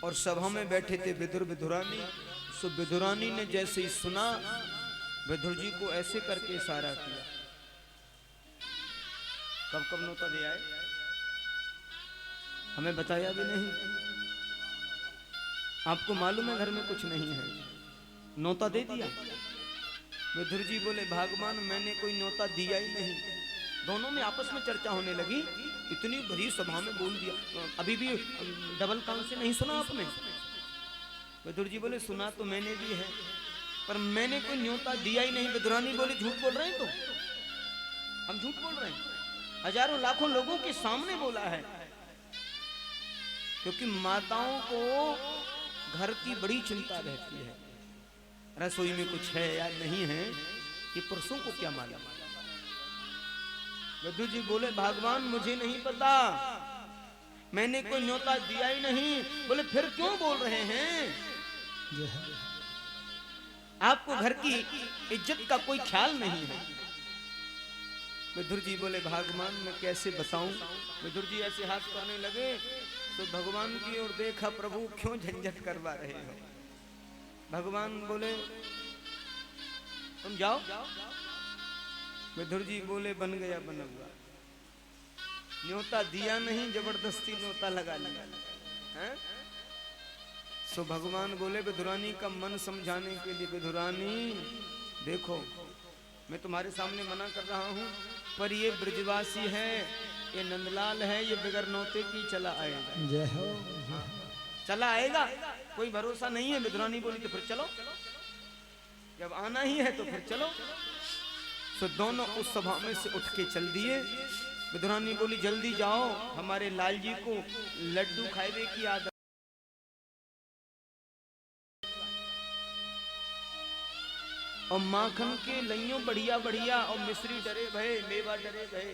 और सभा में बैठे थे विदुर विदुरानी। सो विदुरानी ने जैसे ही सुना, विदुर जी को ऐसे करके इशारा किया। कब कब नौता दे आए हमें बताया भी नहीं। आपको मालूम है घर में कुछ नहीं है, नौता दे दिया। विदुर जी बोले भगवान मैंने कोई न्योता दिया ही नहीं। दोनों में आपस में चर्चा होने लगी, इतनी बड़ी सभा में बोल दिया। अभी भी डबल कान से नहीं सुना आपने? विदुर जी बोले सुना तो मैंने भी है, पर मैंने कोई न्योता दिया ही नहीं। विदुरानी बोली झूठ बोल रहे हैं, तो हम झूठ बोल रहे हैं, हजारों लाखों लोगों के सामने बोला है। क्योंकि माताओं को घर की बड़ी चिंता रहती है, रसोई में कुछ है या नहीं है, ये पुरुषों को क्या मालूम। विदुर जी बोले भगवान मुझे नहीं पता, मैंने कोई न्योता दिया ही नहीं। बोले फिर क्यों बोल रहे हैं? आपको घर की इज्जत का कोई ख्याल नहीं है। विदुर जी बोले भगवान मैं कैसे बताऊं। विदुर जी ऐसे हाथ करने लगे तो भगवान की ओर देखा, प्रभु क्यों झंझट करवा रहे हो। भगवान बोले तुम जाओ। विदुर जी बोले बन गया बना हुआ, न्योता दिया नहीं, जबरदस्ती न्योता लगा लिया है। सो भगवान बोले विदुरानी का मन समझाने के लिए, विदुरानी देखो मैं तुम्हारे सामने मना कर रहा हूं, पर ये ब्रजवासी है, ये नंदलाल है, ये बगैर नौते की चला आएगा। जय हो। चला आएगा, कोई भरोसा नहीं है। विदुरानी बोली तो फिर चलो, जब आना ही है तो फिर चलो। तो दोनों उस सभा में से उठ के चल दिए। विदुरानी बोली जल्दी जाओ, हमारे लाल जी को लड्डू खाए की आदत, और माखन के लइयों बढ़िया बढ़िया, और मिश्री डरे भये, मेवा डरे भये,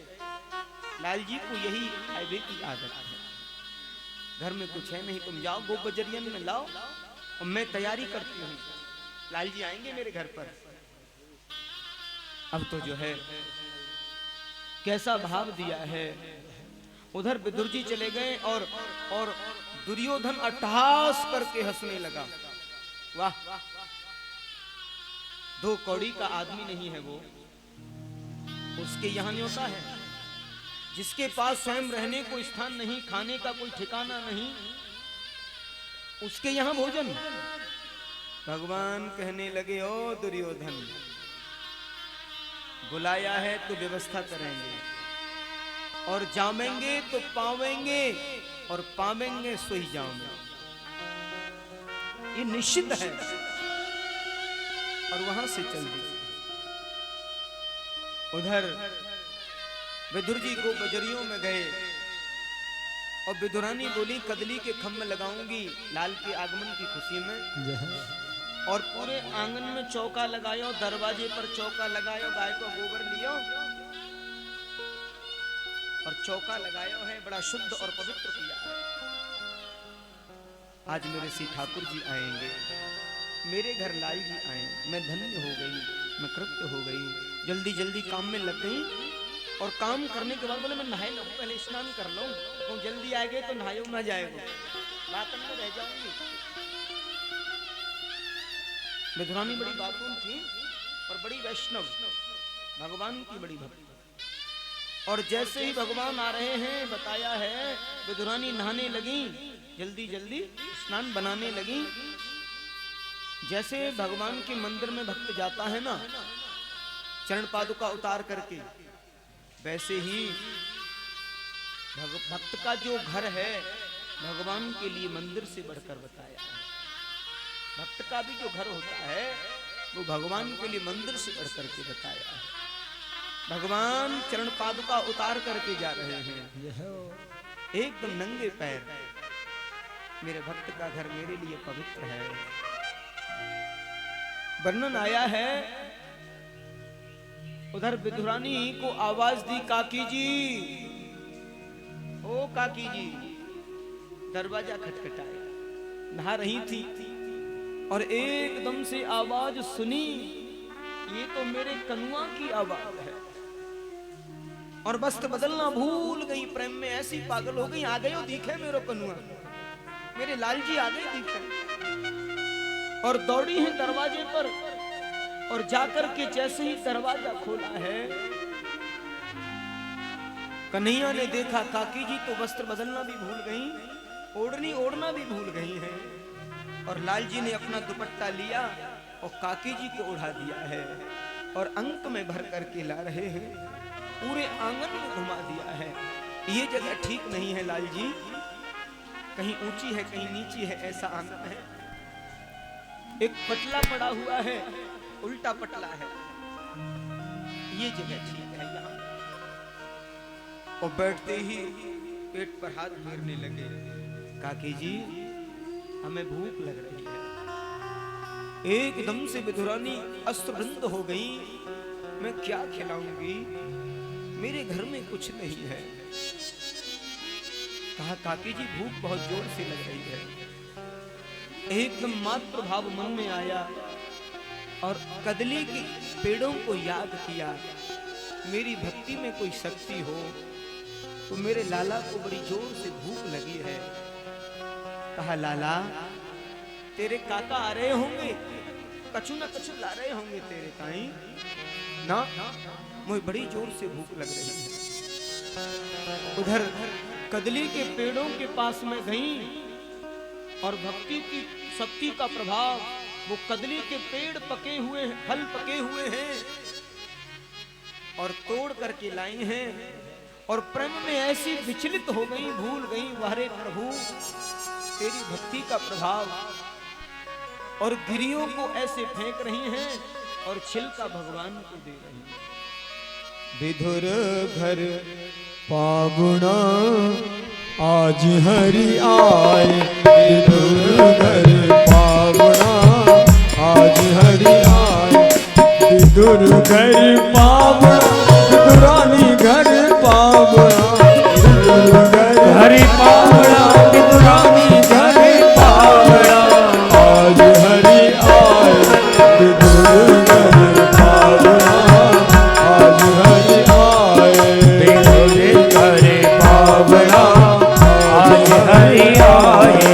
लाल जी को यही खाए की आदत है। घर में कुछ है नहीं, तुम जाओ गो बजरियन में लाओ, और मैं तैयारी करती हूँ, लाल जी आएंगे मेरे घर पर। अब तो जो है कैसा भाव दिया है। उधर विदुर जी चले गए और दुर्योधन अट्टहास करके हंसने लगा। वाह, 2 कौड़ी का आदमी नहीं है वो, उसके यहाँ न्योता है। जिसके पास स्वयं रहने को स्थान नहीं, खाने का कोई ठिकाना नहीं, उसके यहाँ भोजन। भगवान कहने लगे ओ दुर्योधन, बुलाया है तो व्यवस्था करेंगे, और जामेंगे तो पावेंगे, और पावेंगे सो ही जाओगे, ये निश्चित है। और वहां से चल दी। उधर विदुर जी को बजरियों में गए, और विदुरानी बोली कदली के खम्भ लगाऊंगी लाल के आगमन की खुशी में, और पूरे आंगन में चौका लगायो, दरवाजे पर चौका लगायो, गाय को गोबर लियो और चौका लगायो है, बड़ा शुद्ध और पवित्र किया है। आज मेरे श्री ठाकुर जी आएंगे, मेरे घर लाल जी आए, मैं धन्य हो गई, मैं कृत्य हो गई। जल्दी जल्दी काम में लग गई, और काम करने के बाद बोले मैं नहाए लगूं, पहले स्नान कर लूं। तो जल्दी आ गए तो नहायो ना जाएगा, बात में रह जाऊंगी। विदुरानी बड़ी बातून थी और बड़ी वैष्णव, भगवान की बड़ी भक्त। और जैसे ही भगवान आ रहे हैं बताया है, विदुरानी नहाने लगी, जल्दी जल्दी स्नान बनाने लगी। जैसे भगवान के मंदिर में भक्त जाता है ना चरण पादुका उतार करके, वैसे ही भक्त का जो घर है भगवान के लिए मंदिर से बढ़कर बताया है। भक्त का भी जो घर होता है वो भगवान के लिए मंदिर से बढ़कर के बताया है। भगवान चरण पादुका उतार करके जा रहे हैं एकदम नंगे पैर। मेरे भक्त का घर मेरे लिए पवित्र है। वर्णन आया है, उधर विदुरानी को आवाज दी, काकी जी, ओ काकी जी। दरवाजा खटखटाया, नहा रही थी और एकदम से आवाज सुनी, ये तो मेरे कनुआ की आवाज है। और वस्त्र बदलना भूल गई, प्रेम में ऐसी पागल हो गई, आ गई दिखे मेरो कनुआ। मेरे लाल जी आ गए दिखे और दौड़ी हैं दरवाजे पर, और जाकर के जैसे ही दरवाजा खोला है, कन्हैया ने देखा काकी जी तो वस्त्र बदलना भी भूल गई, ओढ़नी ओढ़ना भी भूल गई हैं, और लाल जी ने अपना दुपट्टा लिया और काकी जी को उड़ा दिया है और अंक में भर करके ला रहे हैं, पूरे आंगन में घुमा दिया है। ये जगह ठीक नहीं है लाल जी, कहीं ऊंची है कहीं नीची है, ऐसा आंगन है। एक पटला पड़ा हुआ है, उल्टा पटला है, ये जगह ठीक है यहाँ। और बैठते ही पेट पर हाथ फेरने लगे, काकी जी हमें भूख लग रही है। एकदम से विधुरानी अस्त्रबंद हो गई, मैं क्या खिलाऊंगी, मेरे घर में कुछ नहीं है। कहा काकी जी भूख बहुत जोर से लग रही है। एकदम मातृ भाव मन में आया और कदली के पेड़ों को याद किया, मेरी भक्ति में कोई शक्ति हो तो मेरे लाला को बड़ी जोर से भूख लगी है। कहा लाला तेरे काका आ रहे होंगे, कछु न कछु ला रहे होंगे तेरे ताई ना, मुझे बड़ी जोर से भूख लग रही है। उधर कदली के पेड़ों के पास में गई और भक्ति की शक्ति का प्रभाव, वो कदली के पेड़ पके हुए, फल पके हुए हैं और तोड़ करके लाई हैं, और प्रेम में ऐसी विचलित हो गई, भूल गई वारे प्रभु तेरी भक्ति का प्रभाव, और गिरियों को ऐसे फेंक रही हैं और छिलका भगवान को दे रही हैं। विधुर घर पावुना आज हरि आए, विधुर घर पावुना आज हरि आए, विधुर घर पावुना विधुरानी घर पावुना, हरि पावुना विधुरानी घर पावुना आज हरि आए, विधुर घर पावुना आज हरि आए, विधुर घर पावुना आज हरि आए।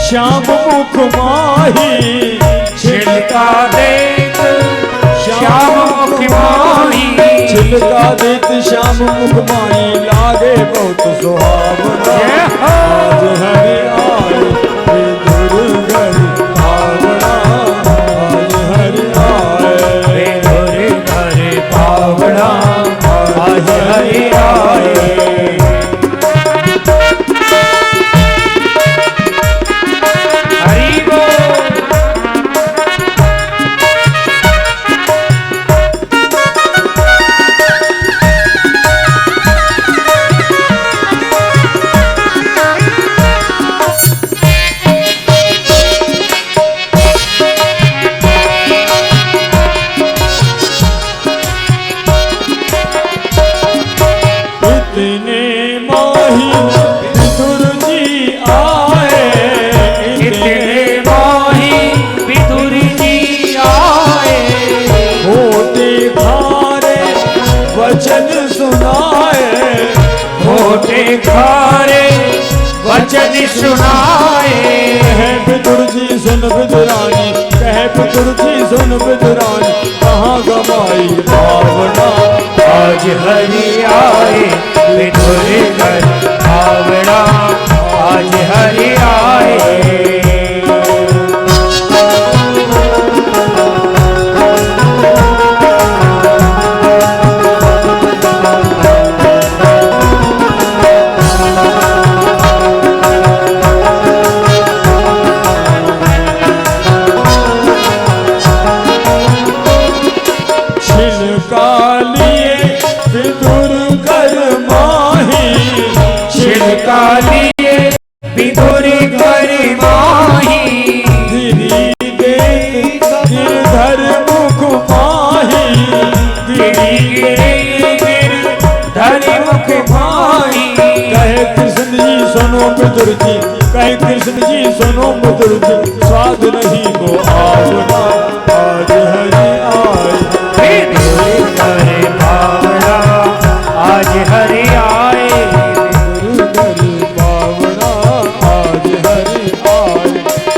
श्याम मुख माही छिलका देत, श्याम मुख माही छिलका देत, श्याम मुख माही लागे बहुत सुहावना आज हरि आए, विधुर घर पावना आज हरि आए, विधुर घर पावना आज हरि आए। यदि सुनाए। कहे विदुर जी सुन विदुरानी, कहे विदुर जी सुन विदुरानी, कहाँ गवाई भावना आज हरि आए विदुर घर भावना, आज हरि आए। कालिए विदुर घर माही, गिरधर मुख माही, गिरधर मुख माही। कहे कृष्ण जी सुनो विदुर जी, कहे कृष्ण जी सुनो विदुर जी, स्वाद नहीं को आवना आज हरि आए। विदुर घर भावना आज हरि आए।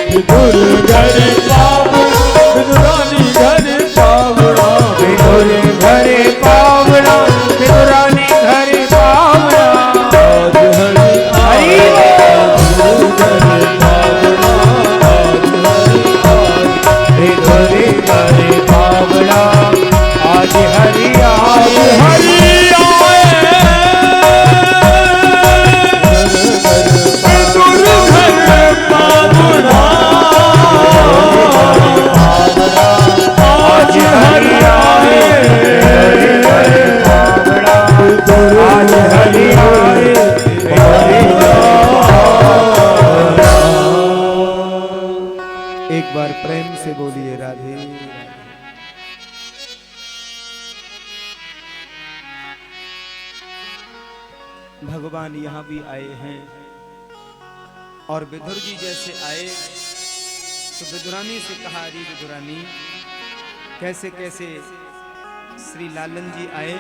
विदुर घर पावना, विदुरानी घर पावना, विदुर घर पावना, विदुरानी घर पावना, आज हरि आए। विदुर घर पावना आज हरि आए। हरि आए। विदुर घर पावना आज हरि आए। आज हरि आए। एक बार प्रेम से बोलिए राधे। भगवान यहाँ भी आए हैं और विदुर जी जैसे आए तो विदुरानी से कहा, अरे विदुरानी कैसे कैसे श्री लालन जी आए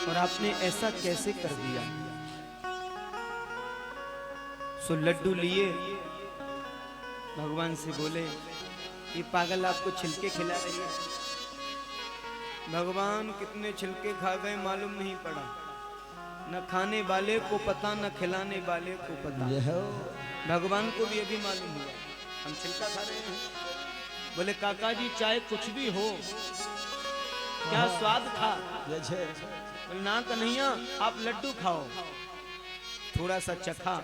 और आपने ऐसा कैसे कर दिया। सो लड्डू लिए भगवान से बोले, ये पागल आपको छिलके खिला रही है। भगवान कितने छिलके खा गए मालूम नहीं पड़ा, न खाने वाले को पता न खिलाने वाले को पता। भगवान को भी अभी मालूम हुआ हम छिलका खा रहे हैं। बोले काका जी चाहे कुछ भी हो, क्या स्वाद था। बोले ना कन्हैया आप लड्डू खाओ। थोड़ा सा चखा,